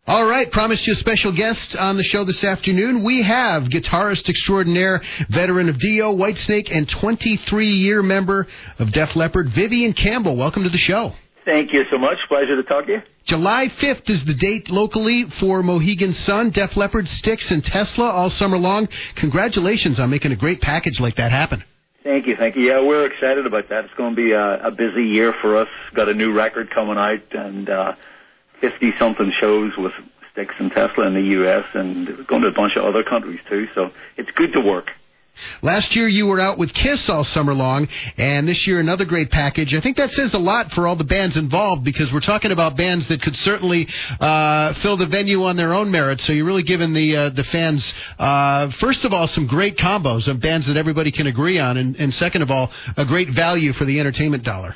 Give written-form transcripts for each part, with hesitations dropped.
All right, promised you a special guest on the show this afternoon. We have guitarist extraordinaire, veteran of Dio, Whitesnake, and 23-year member of Def Leppard, Vivian Campbell. Welcome to the show. Thank you so much. Pleasure to talk to you. July 5th is the date locally for Mohegan Sun, Def Leppard, Styx and Tesla all summer long. Congratulations on making a great package like that happen. Thank you. Yeah, we're excited about that. It's going to be a busy year for us. Got a new record coming out and 50-something shows with Styx and Tesla in the U.S. and going to a bunch of other countries too, so it's good to work. Last year you were out with Kiss all summer long, and this year another great package. I think that says a lot for all the bands involved, because we're talking about bands that could certainly fill the venue on their own merit, so you're really giving the fans, first of all, some great combos of bands that everybody can agree on, and second of all, a great value for the entertainment dollar.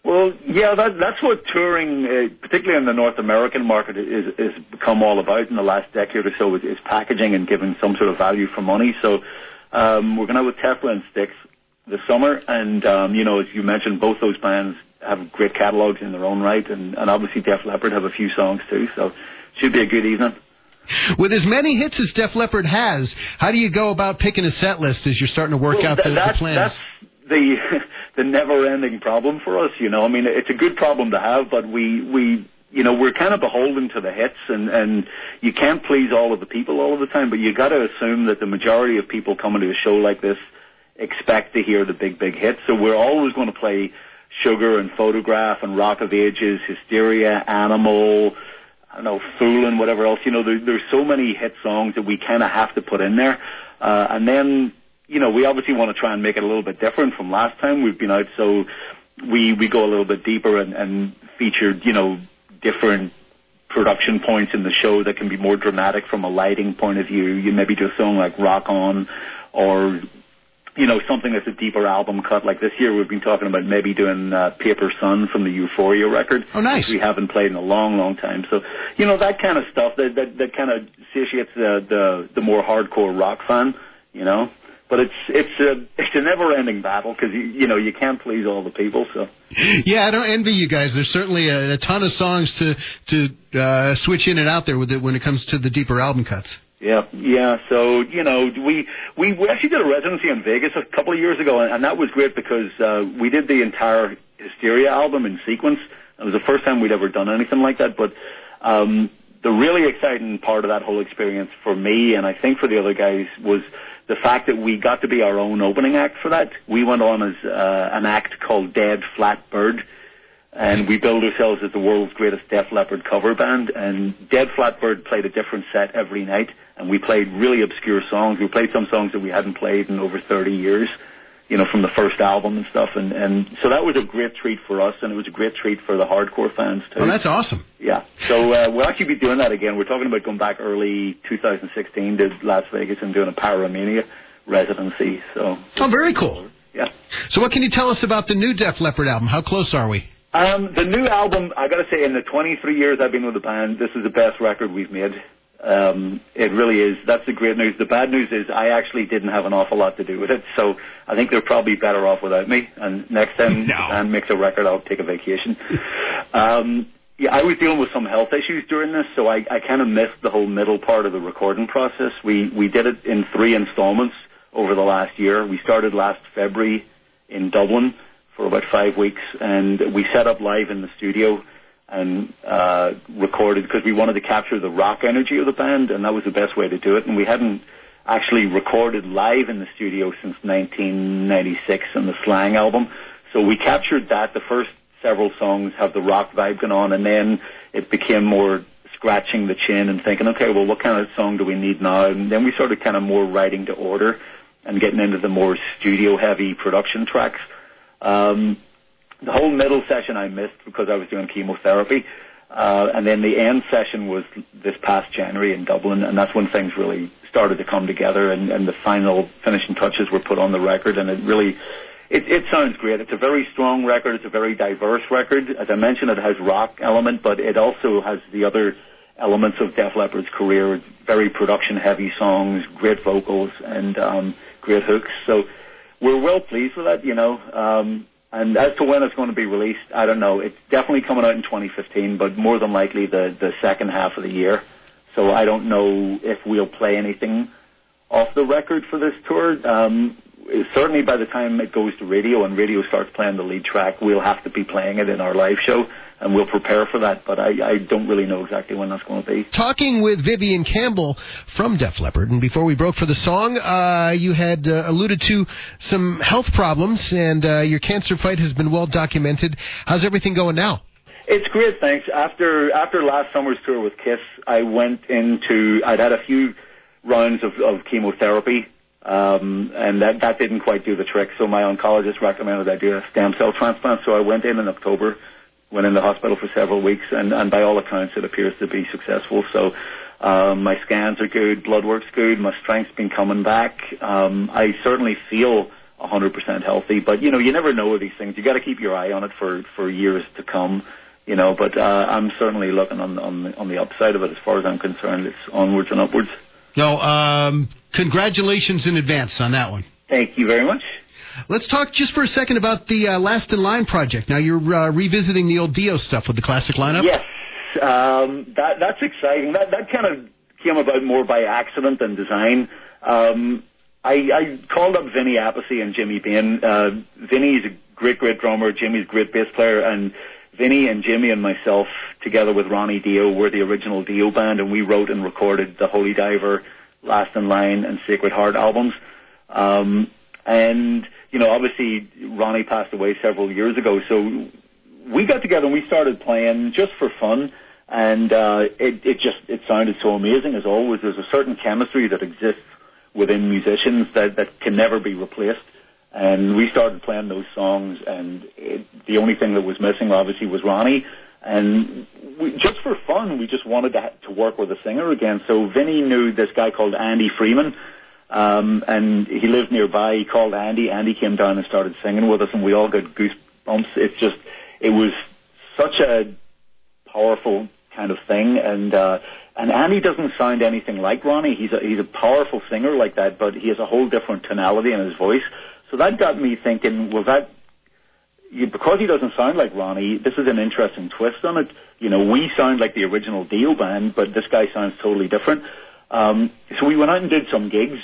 Well, yeah, that's what touring, particularly in the North American market, is become all about in the last decade or so, is packaging and giving some sort of value for money. So we're going out with Tesla and Styx this summer, and, as you mentioned, both those bands have great catalogs in their own right, and obviously Def Leppard have a few songs too, so it should be a good evening. With as many hits as Def Leppard has, how do you go about picking a set list as you're starting to work out the plans? That's the never-ending problem for us, I mean, it's a good problem to have, but we're kind of beholden to the hits, and you can't please all of the people all of the time, but you got to assume that the majority of people coming to a show like this expect to hear the big hits. So we're always going to play Sugar and Photograph and Rock of Ages, Hysteria, Animal, I don't know, Foolin', whatever else. There's so many hit songs that we kind of have to put in there, and then we obviously want to try and make it a little bit different from last time we've been out, so we go a little bit deeper and feature different production points in the show that can be more dramatic from a lighting point of view. You maybe do a song like Rock On, or something that's a deeper album cut. Like this year we've been talking about maybe doing Paper Sun from the Euphoria record. Oh, nice. Which we haven't played in a long time. So that kind of stuff that kind of satiates the more hardcore rock fan, But it's a never-ending battle, because you can't please all the people. So yeah, I don't envy you guys. There's certainly a ton of songs to switch in and out there with it when it comes to the deeper album cuts. Yeah. So we actually did a residency in Vegas a couple of years ago, and that was great because we did the entire Hysteria album in sequence. It was the first time we'd ever done anything like that, but the really exciting part of that whole experience for me, and I think for the other guys, was the fact that we got to be our own opening act for that. We went on as an act called Dead Flat Bird, and we billed ourselves as the world's greatest Def Leppard cover band, and Dead Flat Bird played a different set every night, and we played really obscure songs. We played some songs that we hadn't played in over 30 years, from the first album and stuff, and so that was a great treat for us, and it was a great treat for the hardcore fans too. Oh, that's awesome. Yeah, so we'll actually be doing that again. We're talking about going back early 2016 to Las Vegas and doing a Pyromania residency. So. Oh, very cool. Yeah. So what can you tell us about the new Def Leppard album? How close are we? The new album, I got to say, in the 23 years I've been with the band, this is the best record we've made. It really is. That's the great news. The bad news is I actually didn't have an awful lot to do with it, so I think they're probably better off without me, and next time the band makes a record, I'll take a vacation. Yeah, I was dealing with some health issues during this, so I kind of missed the whole middle part of the recording process. We did it in 3 installments over the last year. We started last February in Dublin for about 5 weeks, and we set up live in the studio and recorded, because we wanted to capture the rock energy of the band, and that was the best way to do it. And we hadn't actually recorded live in the studio since 1996 on the Slang album, so we captured that. The first several songs have the rock vibe going on, and then it became more scratching the chin and thinking, okay, well, what kind of song do we need now? And then we started kind of more writing to order and getting into the more studio-heavy production tracks. The whole middle session I missed because I was doing chemotherapy, and then the end session was this past January in Dublin, and that's when things really started to come together, and the final finishing touches were put on the record, and it sounds great. It's a very strong record. It's a very diverse record. As I mentioned, it has rock element, but it also has the other elements of Def Leppard's career. Very production-heavy songs, great vocals, and great hooks. So we're well pleased with that, And as to when it's going to be released, I don't know. It's definitely coming out in 2015, but more than likely the second half of the year. So I don't know if we'll play anything off the record for this tour. Certainly by the time it goes to radio and radio starts playing the lead track, we'll have to be playing it in our live show, and we'll prepare for that, but I don't really know exactly when that's going to be. Talking with Vivian Campbell from Def Leppard, and before we broke for the song, you had alluded to some health problems, and your cancer fight has been well documented. How's everything going now? It's great, thanks. After last summer's tour with Kiss, I'd had a few rounds of chemotherapy, and that didn't quite do the trick, so my oncologist recommended I do a stem cell transplant, so I went in October, went in the hospital for several weeks, and by all accounts it appears to be successful. So my scans are good, blood work's good, my strength's been coming back. I certainly feel 100% healthy, but you never know with these things. You got to keep your eye on it for years to come, but I'm certainly looking on the upside of it. As far as I'm concerned, it's onwards and upwards. No, congratulations in advance on that one. Thank you very much. Let's talk just for a second about the Last in Line project. Now, you're revisiting the old Dio stuff with the classic lineup? Yes. That's exciting. That kind of came about more by accident than design. I called up Vinny Appice and Jimmy Bain. Vinny's a great drummer. Jimmy's a great bass player. And Vinny and Jimmy and myself, together with Ronnie Dio, were the original Dio band, and we wrote and recorded the Holy Diver, Last in Line, and Sacred Heart albums. And, obviously Ronnie passed away several years ago, so we got together and we started playing just for fun, and it sounded so amazing as always. There's a certain chemistry that exists within musicians that can never be replaced. And we started playing those songs, and the only thing that was missing, obviously, was Ronnie. And just for fun, we just wanted to work with a singer again. So Vinny knew this guy called Andy Freeman, and he lived nearby. He called Andy. Andy came down and started singing with us, and we all got goosebumps. It was such a powerful kind of thing. And Andy doesn't sound anything like Ronnie. He's a powerful singer like that, but he has a whole different tonality in his voice. So that got me thinking, because he doesn't sound like Ronnie, this is an interesting twist on it. We sound like the original Dio band, but this guy sounds totally different. So we went out and did some gigs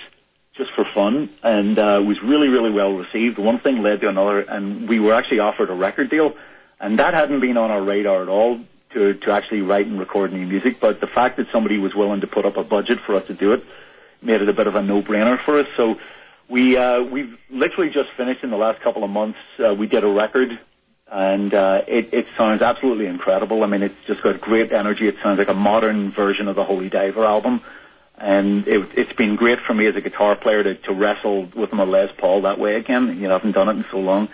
just for fun, and it was really, really well received. One thing led to another, and we were actually offered a record deal, and that hadn't been on our radar at all to actually write and record new music, but the fact that somebody was willing to put up a budget for us to do it made it a bit of a no-brainer for us. So we've literally just finished in the last couple of months. We did a record, and it sounds absolutely incredible. I mean, it's just got great energy. It sounds like a modern version of the Holy Diver album, and it's been great for me as a guitar player to wrestle with my Les Paul that way again. I haven't done it in so long.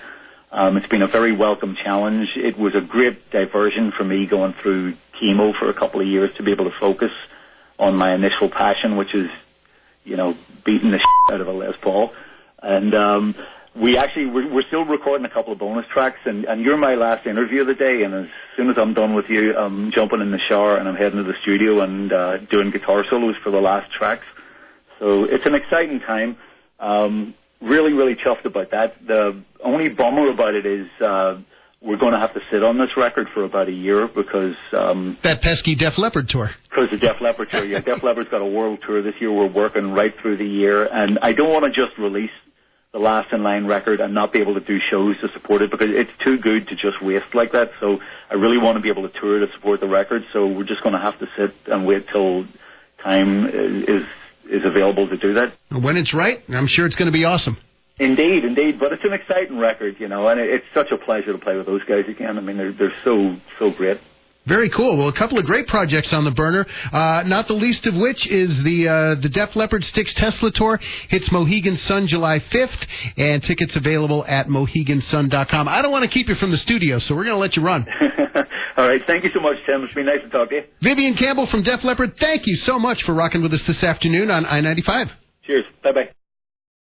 It's been a very welcome challenge. It was a great diversion for me going through chemo for a couple of years to be able to focus on my initial passion, which is beating the shit out of a Les Paul. And we're still recording a couple of bonus tracks, and you're my last interview of the day, and as soon as I'm done with you, I'm jumping in the shower and I'm heading to the studio and doing guitar solos for the last tracks. So it's an exciting time. Really, really chuffed about that. The only bummer about it is we're going to have to sit on this record for about a year because that pesky Def Leppard tour. Because the Def Leppard tour, yeah. Def Leppard's got a world tour this year. We're working right through the year, and I don't want to just release the Last in Line record and not be able to do shows to support it because it's too good to just waste like that. So I really want to be able to tour to support the record. So we're just going to have to sit and wait till time is available to do that. When it's right, I'm sure it's going to be awesome. Indeed. But it's an exciting record, and it's such a pleasure to play with those guys again. I mean, they're so great. Very cool. Well, a couple of great projects on the burner, not the least of which is the Def Leppard Styx Tesla tour. Hits Mohegan Sun July 5th, and tickets available at mohegansun.com. I don't want to keep you from the studio, so we're going to let you run. All right. Thank you so much, Tim. It's been nice to talk to you. Vivian Campbell from Def Leppard, thank you so much for rocking with us this afternoon on I-95. Cheers. Bye-bye.